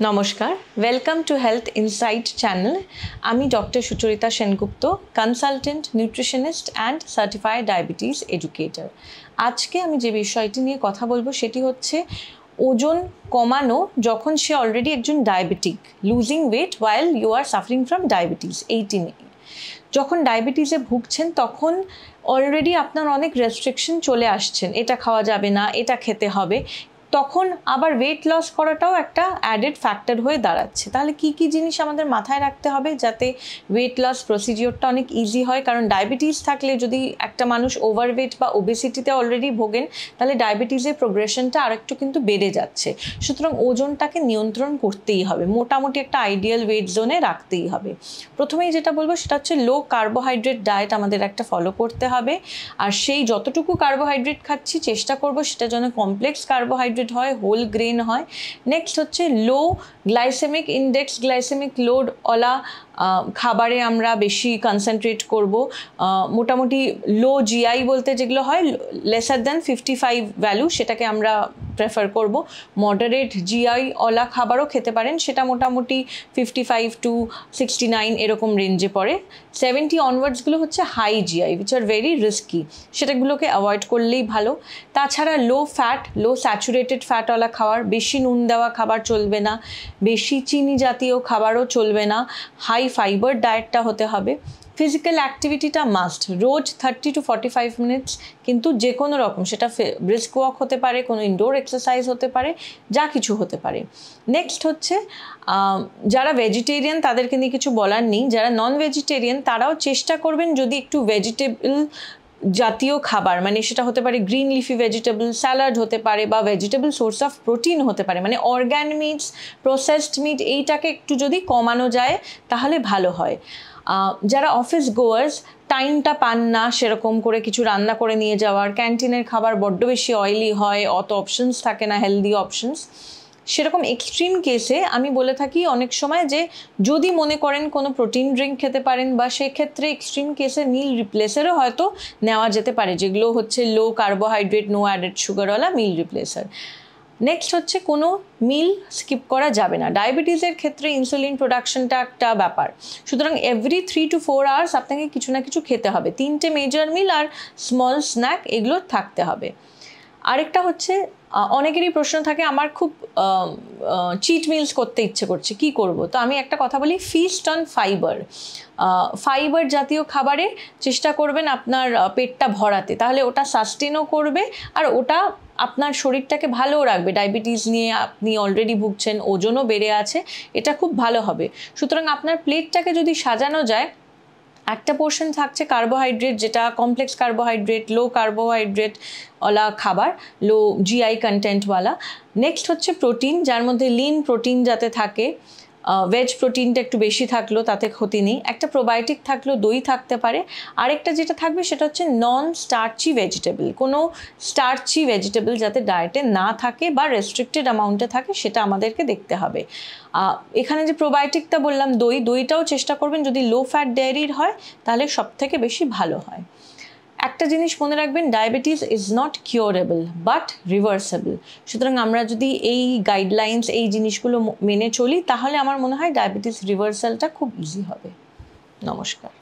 নমস্কার, welcome to health insight channel. আমি doctor Sucharita Sengupta, consultant, nutritionist and certified diabetes educator. আজকে আমি যে বিষয়টি নিয়ে কথা বলবো সেটি হচ্ছে ওজন কমানো যখন সে অলরেডি একজন diabetic, losing weight while you are suffering from diabetes. এইটি নিয়ে যখন ডায়াবেটিসে ভুগছেন তখন অলরেডি আপনার অনেক রেস্ট্রিকশন চলে আসছেন, এটা খাওয়া যাবে না, এটা খেতে হবে, তখন আবার ওয়েট লস করাটাও একটা অ্যাডেড ফ্যাক্টর হয়ে দাঁড়াচ্ছে। তাহলে কি কি জিনিস আমাদের মাথায় রাখতে হবে যাতে ওয়েট লস প্রসিডিওরটা অনেক ইজি হয়? কারণ ডায়াবেটিস থাকলে যদি একটা মানুষ ওভারওয়েট বা ওবেসিটিতে অলরেডি ভোগেন তাহলে ডায়াবেটিসের প্রোগ্রেশনটা আরেকটু কিন্তু বেড়ে যাচ্ছে। সুতরাং ওজনটাকে নিয়ন্ত্রণ করতেই হবে, মোটামুটি একটা আইডিয়াল ওয়েট জোনে রাখতেই হবে। প্রথমেই যেটা বলবো সেটা হচ্ছে লো কার্বোহাইড্রেট ডায়েট আমাদের একটা ফলো করতে হবে। আর সেই যতটুকু কার্বোহাইড্রেট খাচ্ছি চেষ্টা করব সেটা যেন কমপ্লেক্স কার্বোহাইড্রেট হয়, হোল গ্রেন হয়। নেক্সট হচ্ছে low glycemic index, glycemic load ওলা খাবারে আমরা বেশি কনসেন্ট্রেট করব। মোটামুটি লো জিআই বলতে যেগুলো হয় লেসার দ্যান 55 ভ্যালু, সেটাকে আমরা প্রেফার করব। মডারেট জিআই ওলা খাবারও খেতে পারেন, সেটা মোটামুটি 55 to 69 এরকম রেঞ্জে পড়ে। 70 অনওয়ার্ডসগুলো হচ্ছে high GI which are very risky, সেটাগুলোকে অ্যাভয়েড করলেই ভালো। তাছাড়া লো ফ্যাট, লো স্যাচুরেটেড ফ্যাটওয়ালা খাবার, বেশি নুন দেওয়া খাবার চলবে না, বেশি চিনি জাতীয় খাবারও চলবে না, হাই ফাইবার ডায়েটটা হতে হবে। ফিজিক্যাল অ্যাক্টিভিটিটা মাস্ট, রোজ 30 to 45 মিনিটস, কিন্তু যে কোনো রকম, সেটা ব্রিস্ক ওয়াক হতে পারে, কোনো ইনডোর এক্সারসাইজ হতে পারে, যা কিছু হতে পারে। নেক্সট হচ্ছে যারা ভেজিটেরিয়ান তাদেরকে নিয়ে কিছু বলার নেই, যারা নন ভেজিটেরিয়ান তারাও চেষ্টা করবেন যদি একটু ভেজিটেবল জাতীয় খাবার, মানে সেটা হতে পারে গ্রিন লিফি ভেজিটেবল, স্যালাড হতে পারে, বা ভেজিটেবল সোর্স অফ প্রোটিন হতে পারে, মানে অর্গ্যান মিটস, প্রসেসড মিট, এইটাকে একটু যদি কমানো যায় তাহলে ভালো হয়। যারা অফিস গোয়ার্স, টাইমটা পান না সেরকম করে কিছু রান্না করে নিয়ে যাওয়ার, ক্যান্টিনের খাবার বড্ড বেশি অয়েলি হয়, অত অপশনস থাকে না হেলদি অপশনস, সেরকম এক্সট্রিম কেসে আমি বলে থাকি অনেক সময় যে যদি মনে করেন কোনো প্রোটিন ড্রিঙ্ক খেতে পারেন, বা সেক্ষেত্রে এক্সট্রিম কেসে মিল রিপ্লেসারও হয়তো নেওয়া যেতে পারে, যেগুলো হচ্ছে লো কার্বোহাইড্রেট, নো অ্যাডেড সুগারওয়ালা মিল রিপ্লেসার। নেক্সট হচ্ছে কোনো মিল স্কিপ করা যাবে না। ডায়াবেটিসের ক্ষেত্রে ইনসুলিন প্রোডাকশনটা একটা ব্যাপার, সুতরাং এভরি 3 to 4 আওয়ার্স আপনাকে কিছু না কিছু খেতে হবে। 3টে মেজর মিল আর স্মল স্ন্যাক এগুলো থাকতে হবে। আরেকটা হচ্ছে অনেকেরই প্রশ্ন থাকে আমার খুব চিট মিলস করতে ইচ্ছে করছে, কি করব? তো আমি একটা কথা বলি, ফিস্ট অন ফাইবার। ফাইবার জাতীয় খাবারে চেষ্টা করবেন আপনার পেটটা ভরাতে, তাহলে ওটা সাস্টেনও করবে আর ওটা আপনার শরীরটাকে ভালোও রাখবে। ডায়াবেটিস নিয়ে আপনি অলরেডি ভুগছেন, ওজনও বেড়ে আছে, এটা খুব ভালো হবে। সুতরাং আপনার প্লেটটাকে যদি সাজানো যায়, একটা পোর্শন থাকছে কার্বোহাইড্রেট, যেটা কমপ্লেক্স কার্বোহাইড্রেট, লো কার্বোহাইড্রেট ওলা খাবার, লো জিআই কন্টেন্টওয়ালা। নেক্সট হচ্ছে প্রোটিন, যার মধ্যে লিন প্রোটিন যাতে থাকে, ভেজ প্রোটিনটা একটু বেশি থাকলো তাতে ক্ষতি নেই, একটা প্রোবায়োটিক থাকলো, দই থাকতে পারে। আরেকটা যেটা থাকবে সেটা হচ্ছে নন স্টার্চি ভেজিটেবল, কোনো স্টার্চি ভেজিটেবল যাতে ডায়েটে না থাকে বা রেস্ট্রিক্টেড অ্যামাউন্টে থাকে, সেটা আমাদেরকে দেখতে হবে। এখানে যে প্রোবায়োটিকটা বললাম, দইটাও চেষ্টা করবেন যদি লো ফ্যাট ডেয়ারির হয় তাহলে সব থেকে বেশি ভালো হয়। একটা জিনিস মনে রাখবেন, diabetes is not curable but reversible. সুতরাং আমরা যদি এই গাইডলাইন্স, এই জিনিসগুলো মেনে চলি তাহলে আমার মনে হয় ডায়াবেটিস রিভার্সালটা খুব ইজি হবে। নমস্কার।